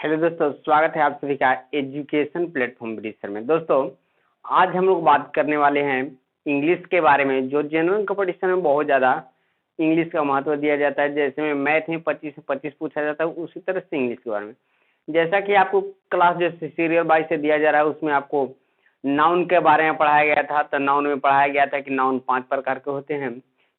Hello दोस्तों, स्वागत है आप सभी का एजुकेशन प्लेटफॉर्म ब्रिसर में। दोस्तों, आज हम लोग बात करने वाले हैं इंग्लिश के बारे में। जो जनरल कंपटीशन में बहुत ज़्यादा इंग्लिश का महत्व दिया जाता है, जैसे में मैथ में 25 से 25 पूछा जाता है, उसी तरह से इंग्लिश के बारे में। जैसा कि आपको क्लास जैसे सीरियल वाइज से दिया जा रहा है, उसमें आपको नाउन के बारे में पढ़ाया गया था। तो नाउन में पढ़ाया गया था कि नाउन 5 प्रकार के होते हैं,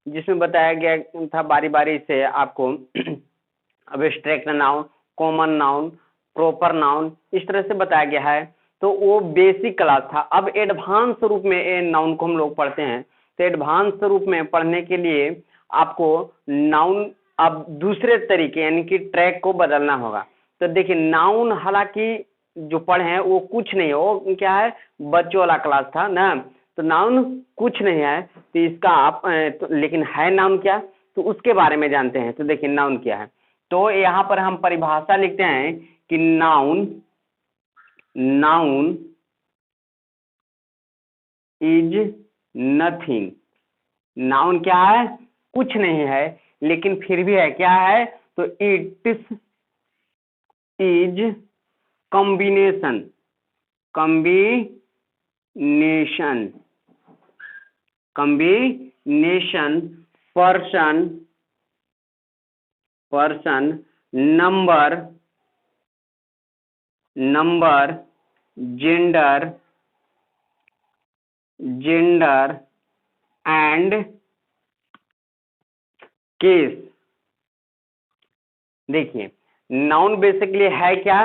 जिसमें बताया गया था बारी बारी से आपको abstract noun, common noun, proper noun, इस तरह से बताया गया है। तो वो बेसिक क्लास था। अब एडवांस रूप में ए नाउन को हम लोग पढ़ते हैं। तो एडवांस रूप में पढ़ने के लिए आपको नाउन अब दूसरे तरीके यानी कि ट्रैक को बदलना होगा। तो देखिए, नाउन हालांकि जो पढ़े हैं वो कुछ नहीं है, वो क्या है, बच्चों वाला क्लास था ना। तो नाउन कुछ नहीं है, तो इसका आप लेकिन है नाउन क्या, तो उसके बारे में जानते हैं। तो देखिए नाउन क्या है। तो यहाँ पर हम परिभाषा लिखते हैं कि नाउन इज नथिंग। नाउन क्या है, कुछ नहीं है, लेकिन फिर भी है, क्या है, तो it is combination person number gender and case. देखिए, नाउन बेसिकली है क्या,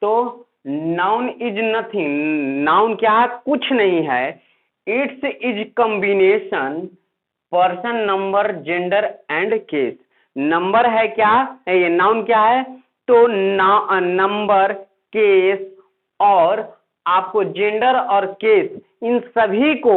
तो नाउन इज नथिंग। नाउन क्या है, कुछ नहीं है। It's is combination person number gender and case. Number है क्या, ये नाउन क्या है, तो नंबर, केस और आपको जेंडर और केस, इन सभी को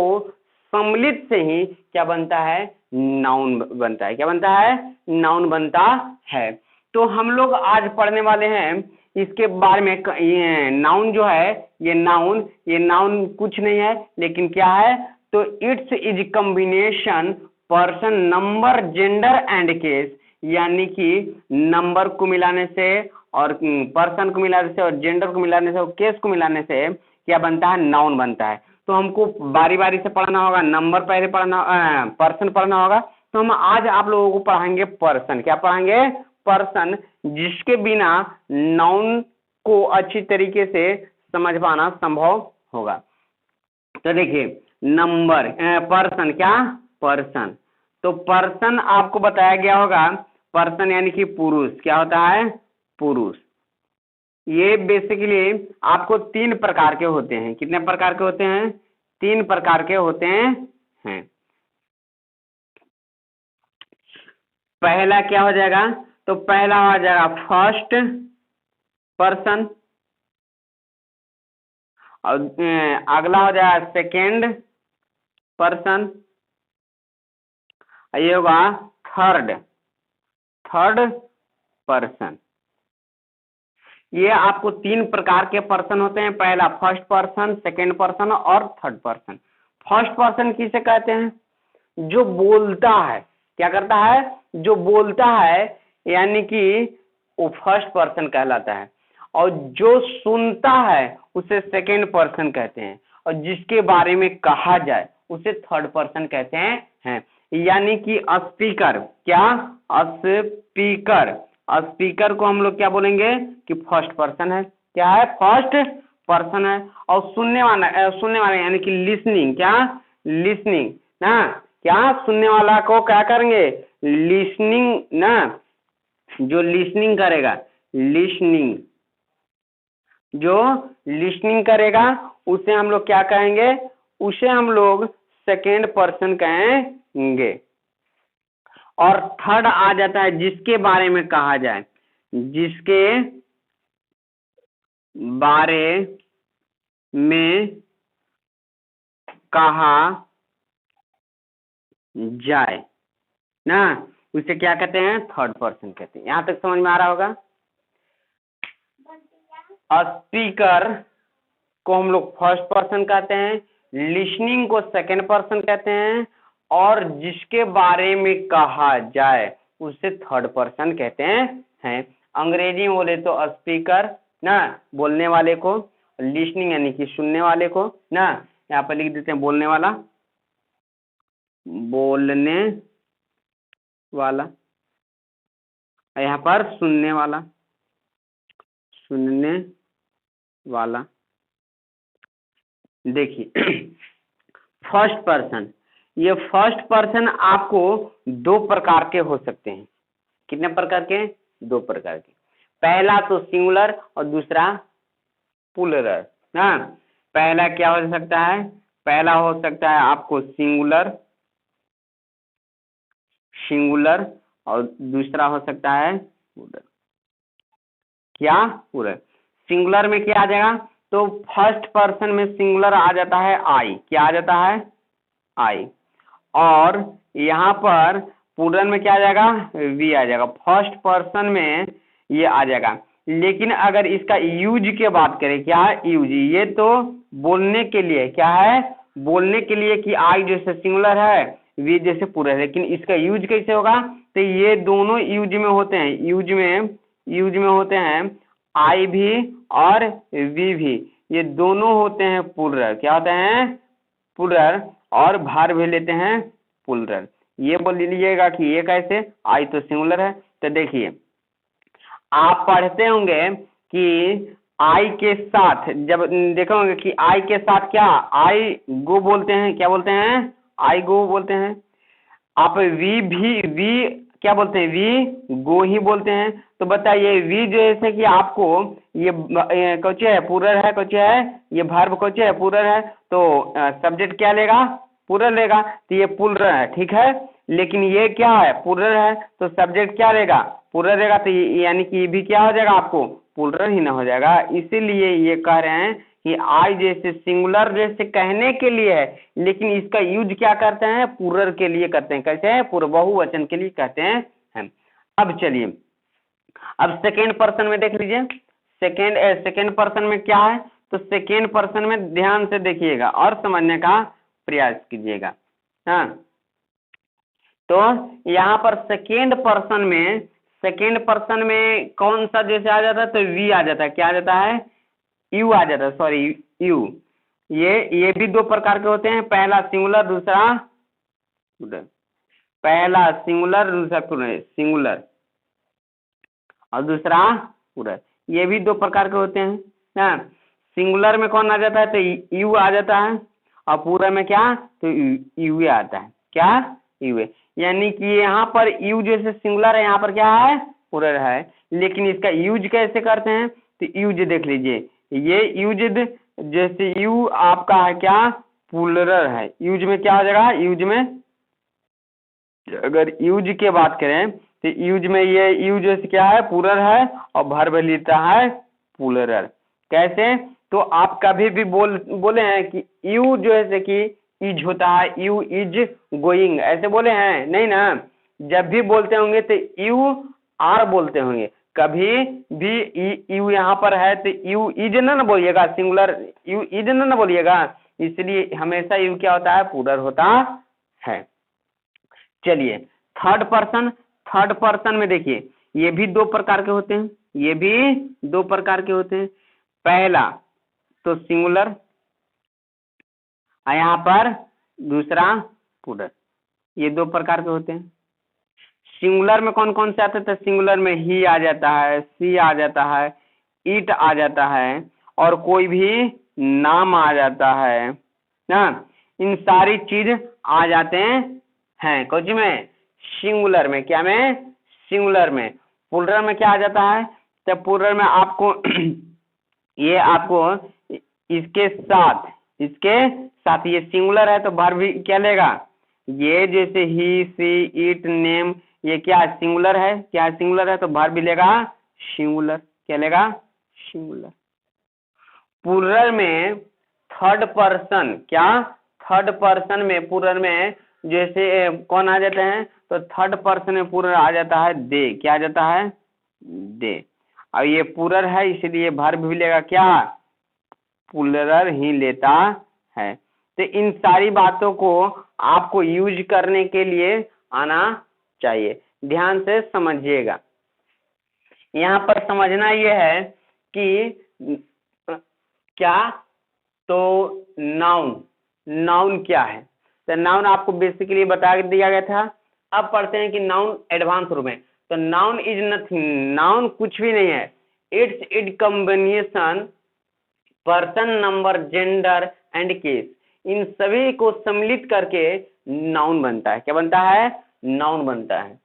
सम्मिलित से ही क्या बनता है, नाउन बनता है। क्या बनता है, नाउन बनता है। तो हम लोग आज पढ़ने वाले हैं इसके बारे में। ये नाउन जो है, ये नाउन कुछ नहीं है, लेकिन क्या है, तो it's is combination person number gender and case, यानी कि नंबर को मिलाने से और पर्सन को मिलाने से और जेंडर को मिलाने से और केस को मिलाने से क्या बनता है, नाउन बनता है। तो हमको बारी बारी से पढ़ना होगा। नंबर पहले पढ़ना, पर्सन पढ़ना होगा। तो हम आज आप लोगों को पढ़ाएंगे पर्सन। क्या पढ़ाएंगे, पर्सन, जिसके बिना नाउन को अच्छी तरीके से समझ पाना संभव होगा। तो देखिए, नंबर, पर्सन, क्या, पर्सन। तो पर्सन आपको बताया गया होगा, पर्सन यानी कि पुरुष। क्या होता है, पुरुष। ये बेसिकली आपको 3 प्रकार के होते हैं। कितने प्रकार के होते हैं, 3 प्रकार के होते हैं। पहला क्या हो जाएगा, तो पहला हो जाएगा फर्स्ट पर्सन, और अगला हो जाएगा सेकेंड पर्सन, ये होगा थर्ड पर्सन। ये आपको 3 प्रकार के पर्सन होते हैं। पहला फर्स्ट पर्सन, सेकेंड पर्सन और थर्ड पर्सन। फर्स्ट पर्सन किसे कहते हैं, जो बोलता है। क्या करता है, जो बोलता है, यानी कि वो फर्स्ट पर्सन कहलाता है। और जो सुनता है उसे सेकेंड पर्सन कहते हैं। और जिसके बारे में कहा जाए उसे थर्ड पर्सन कहते हैं। यानी कि स्पीकर, क्या, स्पीकर को हम लोग क्या बोलेंगे कि फर्स्ट पर्सन है। क्या है, फर्स्ट पर्सन है। और सुनने वाला यानी कि लिसनिंग, क्या, लिसनिंग ना, क्या, सुनने वाला को क्या करेंगे, लिसनिंग ना, जो लिसनिंग करेगा, जो लिसनिंग करेगा उसे हम लोग क्या कहेंगे, उसे हम लोग सेकेंड पर्सन कहेंगे। और थर्ड आ जाता है जिसके बारे में कहा जाए, जिसके बारे में कहा जाए ना, उसे क्या कहते हैं, थर्ड पर्सन कहते हैं। यहां तक समझ में आ रहा होगा। स्पीकर को हम लोग फर्स्ट पर्सन कहते हैं, लिसनिंग को सेकेंड पर्सन कहते हैं, और जिसके बारे में कहा जाए उसे थर्ड पर्सन कहते हैं। अंग्रेजी में बोले तो स्पीकर, ना, बोलने वाले को, लिसनिंग यानी कि सुनने वाले को ना, यहाँ पर लिख देते हैं बोलने वाला, बोलने वाला, यहाँ पर सुनने वाला, सुनने वाला। देखिए फर्स्ट पर्सन, ये फर्स्ट पर्सन आपको दो प्रकार के हो सकते हैं। कितने प्रकार के? दो प्रकार के। पहला तो सिंगुलर और दूसरा प्लूरल ना। पहला क्या हो सकता है? पहला हो सकता है आपको सिंगुलर, सिंगुलर, और दूसरा हो सकता है प्लूरल। क्या? प्लूरल। सिंगुलर में क्या आ जाएगा? तो फर्स्ट पर्सन में सिंगुलर आ जाता है आई। क्या आ जाता है? आई। और यहाँ पर प्लूरल में क्या आ जाएगा? वी आ जाएगा। फर्स्ट पर्सन में ये आ जाएगा। लेकिन अगर इसका यूज की बात करें, क्या है यूज? ये तो बोलने के लिए, क्या है? बोलने के लिए कि आई जैसे सिंगुलर है, वी जैसे प्लूरल है। लेकिन इसका यूज कैसे होगा? तो ये दोनों यूज में होते हैं, यूज में होते हैं आई भी और वी भी, ये दोनों होते हैं प्लूरल। क्या होते हैं? प्लूरल। और भार भी लेते हैं प्लूरल। ये बोल लीजिएगा कि ये कैसे? आई तो सिंगुलर है। तो देखिए आप पढ़ते होंगे कि आई के साथ, जब देखे होंगे कि आई के साथ क्या आई गो बोलते हैं। क्या बोलते हैं? आई गो बोलते हैं। आप वी क्या बोलते हैं? वी गो ही बोलते हैं। तो बताइए वी जैसे कि आपको ये कौचे है? प्लूरल है। कौचे है? ये वर्ब कौचे है? प्लूरल है। तो सब्जेक्ट क्या लेगा? प्लूरल लेगा। तो ये प्लूरल है, ठीक है। लेकिन ये क्या है? प्लूरल है, तो सब्जेक्ट क्या लेगा? प्लूरल लेगा। तो यानी कि ये भी क्या हो जाएगा? आपको प्लूरल ही ना हो जाएगा। इसीलिए ये कह रहे हैं कि आई जैसे सिंगुलर जैसे कहने के लिए है, लेकिन इसका यूज क्या करते हैं? प्लूरल के लिए करते हैं। कैसे है? बहुवचन के लिए कहते हैं। अब चलिए, अब सेकेंड पर्सन में देख लीजिए। सेकेंड पर्सन में क्या है? तो सेकेंड पर्सन में ध्यान से देखिएगा और समझने का प्रयास कीजिएगा। हाँ, तो यहाँ पर सेकेंड पर्सन में कौन सा जैसे आ जाता है? तो वी आ जाता है। क्या आ जाता है? यू आ जाता है, सॉरी यू। ये भी दो प्रकार के होते हैं, पहला सिंगुलर, दूसरा प्लूरल। पहला सिंगुलर, दूसरा सिंगुलर और दूसरा प्लूरल। ये भी दो प्रकार के होते हैं ना। सिंगुलर में कौन आ जाता है? तो यू आ जाता है। और प्लूरल में क्या? तो यू आता है। क्या? यू। यानी कि यहाँ पर यू जैसे सिंगुलर है, यहाँ पर क्या है? प्लूरल है। लेकिन इसका यूज कैसे करते हैं? तो यूज देख लीजिए, ये यूज जैसे यू आपका है क्या? प्लूरल है। यूज में क्या हो जाएगा? यूज में अगर यूज की बात करें तो यूज में ये यूज जैसे क्या है? प्लूरल है और वर्ब लेता है प्लूरल। कैसे? तो आप कभी भी बोले हैं कि यू जैसे कि इज होता है, यू इज गोइंग, ऐसे बोले हैं? नहीं ना। जब भी बोलते होंगे तो यू आर बोलते होंगे। कभी भी यू यहाँ पर है तो यू इज ना बोलिएगा, सिंगुलर यू इज ना बोलिएगा। इसलिए हमेशा यू क्या होता है? प्लूरल होता है। चलिए थर्ड पर्सन में देखिए, ये भी दो प्रकार के होते हैं। ये भी दो प्रकार के होते हैं। पहला तो सिंगुलर, यहाँ पर दूसरा प्लूरल। ये दो प्रकार के होते हैं। सिंगुलर में कौन कौन से आते थे? सिंगुलर में ही आ जाता है, सी आ जाता है, इट आ जाता है, और कोई भी नाम आ जाता है ना। इन सारी चीज आ जाते हैं कुछ में सिंगुलर में। क्या में? सिंगुलर में। प्लूरल में क्या आ जाता है? तो प्लूरल में आपको ये आपको इसके साथ ये सिंगुलर है तो वर्ब भी क्या लेगा? ये जैसे ही, सी, इट, नेम, ये क्या सिंगुलर है? क्या सिंगुलर है? तो वर्ब भी लेगा सिंगुलर। क्या लेगा? सिंगुलर। प्लूरल में थर्ड पर्सन, क्या? थर्ड पर्सन में प्लूरल में जैसे कौन आ जाते हैं? तो थर्ड पर्सन में प्लूरल आ जाता है दे। क्या आ जाता है? दे। और ये प्लूरल है इसलिए वर्ब भी लेगा क्या? प्लूरल ही लेता है। तो इन सारी बातों को आपको यूज करने के लिए आना चाहिए। ध्यान से समझिएगा। यहाँ पर समझना यह है कि क्या, तो नाउन क्या है। तो नाउन आपको बेसिकली बता दिया गया था। अब पढ़ते हैं कि नाउन एडवांस रूप में। तो नाउन इज नथिंग, नाउन कुछ भी नहीं है, it combination person, number, gender and case, इन सभी को सम्मिलित करके नाउन बनता है। क्या बनता है? नाउन बनता है।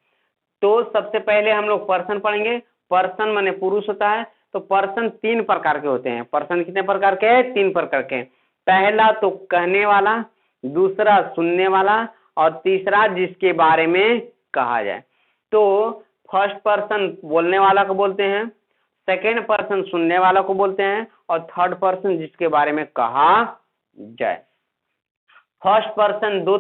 तो सबसे पहले हम लोग पर्सन पढ़ेंगे। पर्सन माने पुरुष होता है। तो पर्सन 3 प्रकार के होते हैं। पर्सन कितने प्रकार के? 3 प्रकार के। पहला तो कहने वाला, दूसरा सुनने वाला, और तीसरा जिसके बारे में कहा जाए। तो फर्स्ट पर्सन बोलने वाला को बोलते हैं, सेकेंड पर्सन सुनने वाला को बोलते हैं, और थर्ड पर्सन जिसके बारे में कहा जाए। फर्स्ट पर्सन दो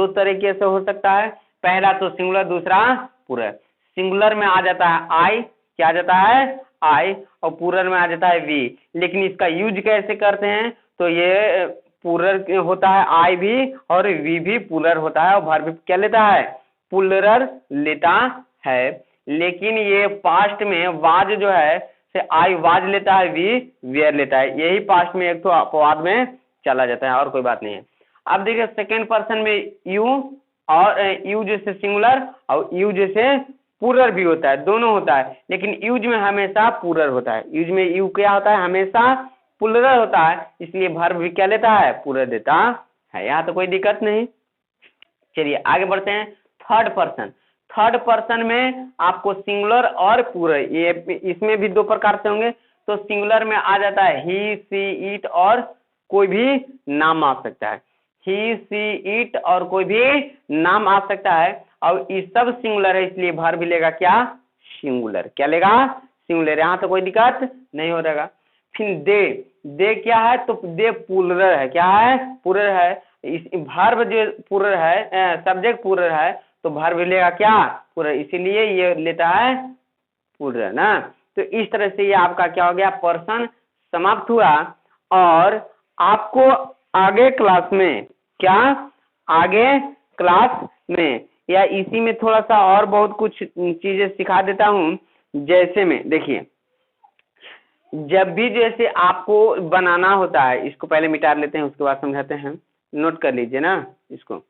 तरीके से हो सकता है। पहला तो सिंगुलर, दूसरा प्लूरल। सिंगुलर में आ जाता है आई, क्या आ जाता है? आई, और प्लूरल में आ जाता है वी। लेकिन इसका यूज कैसे करते हैं? तो ये प्लूरल होता है आई भी, और वी भी प्लूरल होता है, और वर्ब क्या लेता है? प्लूरल लेता है। लेकिन ये पास्ट में वाज जो है से आई वाज लेता है, वी वेयर लेता है। यही पास्ट में एक तो अपवाद में चला जाता है, और कोई बात नहीं है। अब देखिए सेकेंड पर्सन में यू, और यू जैसे सिंगुलर और यू जैसे प्लूरल भी होता है, दोनों होता है। लेकिन यूज में हमेशा प्लूरल होता है। यूज में यू क्या होता है? हमेशा प्लूरल होता है, इसलिए वर्ब भी क्या लेता है? प्लूरल देता है। यहाँ तो कोई दिक्कत नहीं। चलिए आगे बढ़ते हैं। Third person. थर्ड पर्सन में आपको सिंगुलर और प्लूरल, ये इसमें भी 2 प्रकार से होंगे। तो सिंगुलर में आ जाता है ही, सी, इट, और कोई भी नाम आ सकता है। ही, सी, इट और कोई भी नाम आ सकता है। और ये सब सिंगुलर है, इसलिए वर्ब लेगा क्या? सिंगुलर। क्या लेगा? सिंगुलर। यहाँ तो कोई दिक्कत नहीं हो रहेगा। फिर दे क्या है? तो दे प्लूरल है। क्या है? प्लूरल है। इस वर्ब जो प्लूरल है, सब्जेक्ट प्लूरल है, तो वर्ब लेगा क्या? प्लूरल, इसीलिए ये लेता है प्लूरल ना। तो इस तरह से ये आपका क्या हो गया? पर्सन समाप्त हुआ। और आपको आगे क्लास में क्या, आगे क्लास में या इसी में थोड़ा सा और बहुत कुछ चीजें सिखा देता हूँ। जैसे में देखिए, जब भी जैसे आपको बनाना होता है, इसको पहले मिटा लेते हैं, उसके बाद समझाते हैं। नोट कर लीजिए ना इसको।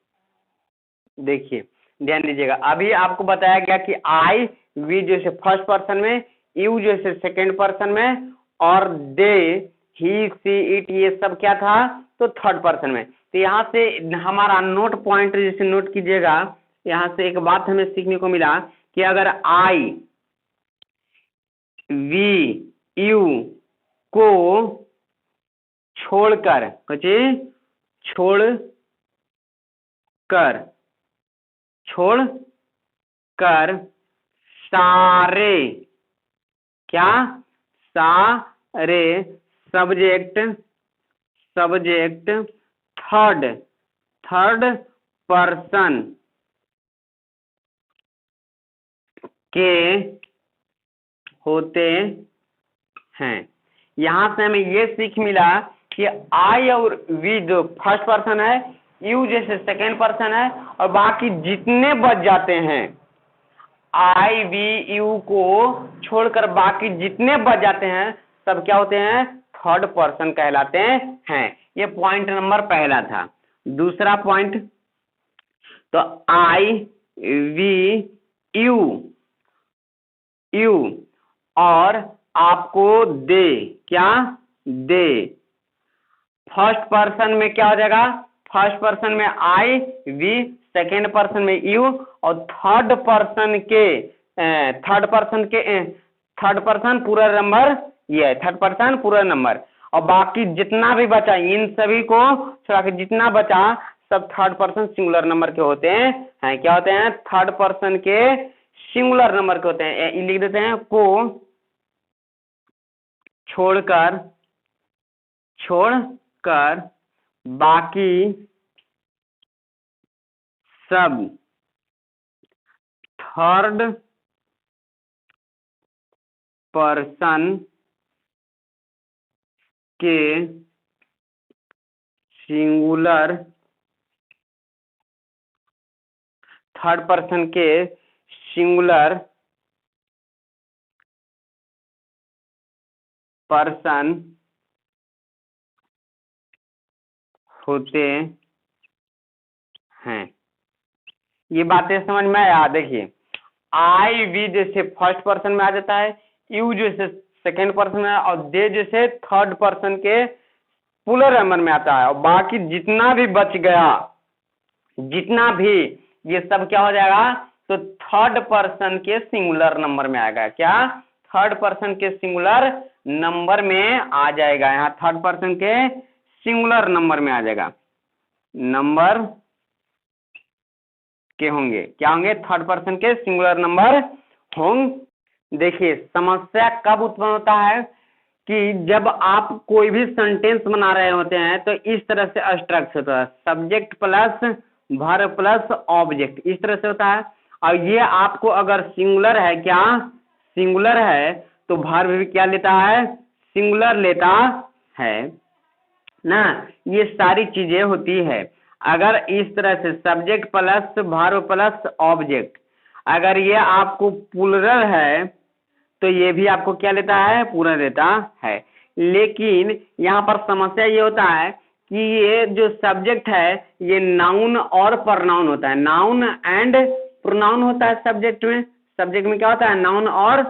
देखिए ध्यान दीजिएगा, अभी आपको बताया गया कि आई, वी जैसे फर्स्ट पर्सन में, यू जैसे सेकेंड पर्सन में, और दे, ही, सी, इट, ये सब क्या था? तो थर्ड पर्सन में। तो यहाँ से हमारा नोट पॉइंट जैसे नोट कीजिएगा, यहाँ से एक बात हमें सीखने को मिला कि अगर आई, वी, यू को छोड़कर, छोड़कर सारे, क्या? सारे सब्जेक्ट थर्ड पर्सन के होते हैं। यहाँ से हमें ये सीख मिला कि आई और वी जो फर्स्ट पर्सन है, यू जैसे सेकेंड पर्सन है, और बाकी जितने बच जाते हैं, आई, वी, यू को छोड़कर बाकी जितने बच जाते हैं, सब क्या होते हैं? थर्ड पर्सन कहलाते हैं। ये पॉइंट नंबर पहला था। दूसरा पॉइंट, तो आई, वी, यू और आपको दे, क्या? दे। फर्स्ट पर्सन में क्या हो जाएगा? फर्स्ट पर्सन में आई, वी, सेकेंड पर्सन में यू, और थर्ड पर्सन पूरा नंबर, ये है थर्ड पर्सन पूरा नंबर। और बाकी जितना भी बचा, इन सभी को छोड़ा के जितना बचा, सब थर्ड पर्सन सिंगुलर नंबर के होते हैं। क्या होते हैं? थर्ड पर्सन के सिंगुलर नंबर के होते हैं। लिख देते हैं, को छोड़कर बाकी सब थर्ड पर्सन के सिंगुलर पर्सन होते हैं। ये बातें समझ में आया? देखिए आई वी जैसे फर्स्ट पर्सन में आ जाता है, यू जैसे सेकेंड पर्सन में, और दे जैसे थर्ड पर्सन के प्लूरल नंबर में आता है, और बाकी जितना भी बच गया, जितना भी, ये सब क्या हो जाएगा? तो थर्ड पर्सन के सिंगुलर नंबर में आएगा। क्या? थर्ड पर्सन के सिंगुलर नंबर में आ जाएगा। यहाँ थर्ड पर्सन के सिंगुलर नंबर में आ जाएगा, नंबर के होंगे। क्या होंगे? थर्ड पर्सन के सिंगुलर नंबर होंगे। देखिए समस्या कब उत्पन्न होता है कि जब आप कोई भी सेंटेंस बना रहे होते हैं तो इस तरह से स्ट्रक्चर होता है, subject plus verb plus object, इस तरह से होता है। और ये आपको अगर सिंगुलर है, क्या सिंगुलर है, तो वर्ब भी क्या लेता है? सिंगुलर लेता है ना। ये सारी चीजें होती है। अगर इस तरह से subject plus verb plus object, अगर ये आपको प्लूरल है तो ये भी आपको क्या लेता है? पूरा लेता है। लेकिन यहाँ पर समस्या ये होता है कि ये जो सब्जेक्ट है ये नाउन और प्रोनाउन होता है, नाउन एंड प्रोनाउन होता है सब्जेक्ट में। सब्जेक्ट में क्या होता है? नाउन और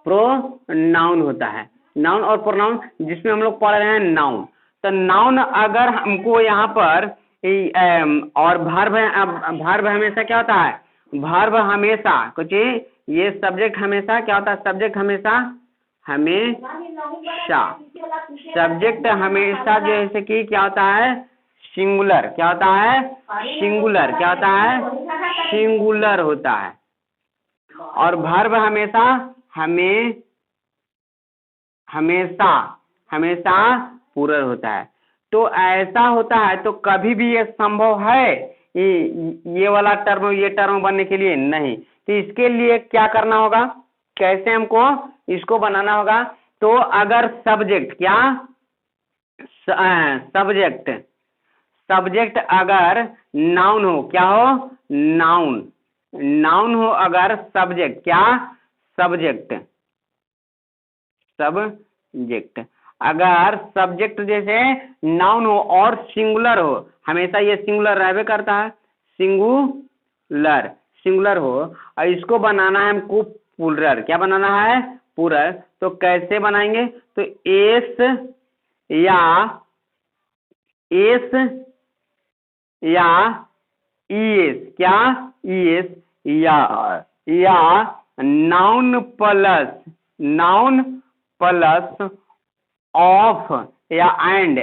प्रोनाउन होता है, नाउन और प्रोनाउन, जिसमें हम लोग पढ़ रहे हैं नाउन। तो नाउन अगर हमको यहाँ पर और वर्ब हमेशा क्या होता है? वर्ब हमेशा कुछ, ये सब्जेक्ट हमेशा क्या होता है? सब्जेक्ट हमेशा सब्जेक्ट हमेशा जैसे कि क्या होता है? सिंगुलर। क्या होता है? सिंगुलर। क्या होता है? सिंगुलर होता है। और वर्ब हमेशा हमेशा प्लूरल होता है। तो ऐसा होता है, तो कभी भी ये संभव है ये वाला टर्म, ये टर्म बनने के लिए? नहीं। तो इसके लिए क्या करना होगा? कैसे हमको इसको बनाना होगा? तो अगर सब्जेक्ट, क्या सब्जेक्ट अगर नाउन हो, क्या हो? नाउन हो अगर सब्जेक्ट, क्या सब्जेक्ट अगर सब्जेक्ट जैसे नाउन हो और सिंगुलर हो, हमेशा ये सिंगुलर रहबे करता है, सिंगुलर हो, और इसको बनाना है हमको प्लूरल। क्या बनाना है? प्लूरल। तो कैसे बनाएंगे? तो एस या ईएस, क्या ईएस या नाउन प्लस ऑफ या एंड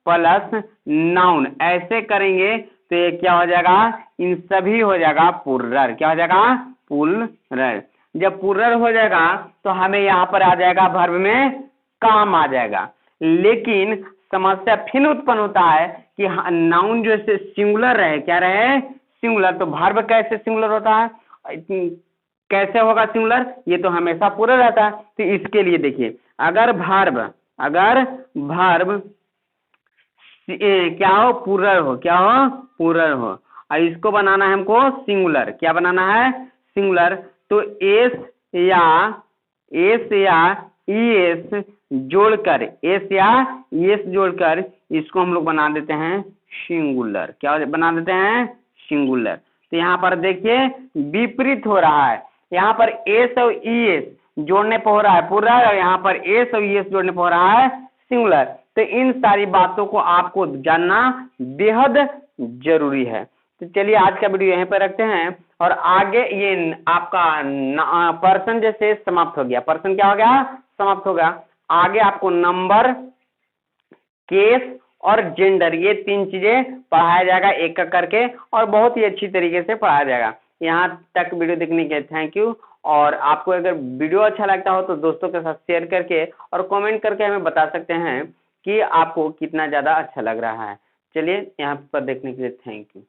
प्लस नाउन, ऐसे करेंगे तो ये क्या हो जाएगा? इन सभी हो जाएगा प्लूरल। क्या हो जाएगा? प्लूरल। जब प्लूरल हो जाएगा तो हमें यहाँ पर आ जाएगा वर्ब में काम आ जाएगा। लेकिन समस्या फिर उत्पन्न होता है कि नाउन जो है सिंगुलर रहे, क्या रहे? सिंगुलर। तो वर्ब कैसे सिंगुलर होता है? कैसे होगा सिंगुलर? ये तो हमेशा प्लूरल रहता है। तो इसके लिए देखिए, अगर वर्ब क्या हो? प्लूरल हो, और इसको बनाना है हमको सिंगुलर। क्या बनाना है? सिंगुलर। तो एस या ईएस जोड़कर, इसको हम लोग बना देते हैं सिंगुलर। क्या बना देते हैं? सिंगुलर। तो यहाँ पर देखिए विपरीत हो रहा है, यहाँ पर एस और ईएस जोड़ने पर हो रहा है प्लूरल, और यहाँ पर एस और ईएस जोड़ने पर हो रहा है सिंगुलर। तो इन सारी बातों को आपको जानना बेहद जरूरी है। तो चलिए आज का वीडियो यहीं पर रखते हैं, और आगे ये आपका पर्सन जैसे समाप्त हो गया, पर्सन क्या हो गया? समाप्त हो गया। आगे आपको नंबर, केस और जेंडर, ये 3 चीजें पढ़ाया जाएगा एक एक करके, और बहुत ही अच्छी तरीके से पढ़ाया जाएगा। यहाँ तक वीडियो देखने के थैंक यू। और आपको अगर वीडियो अच्छा लगता हो तो दोस्तों के साथ शेयर करके और कमेंट करके हमें बता सकते हैं कि आपको कितना ज़्यादा अच्छा लग रहा है। चलिए यहाँ पर देखने के लिए थैंक यू।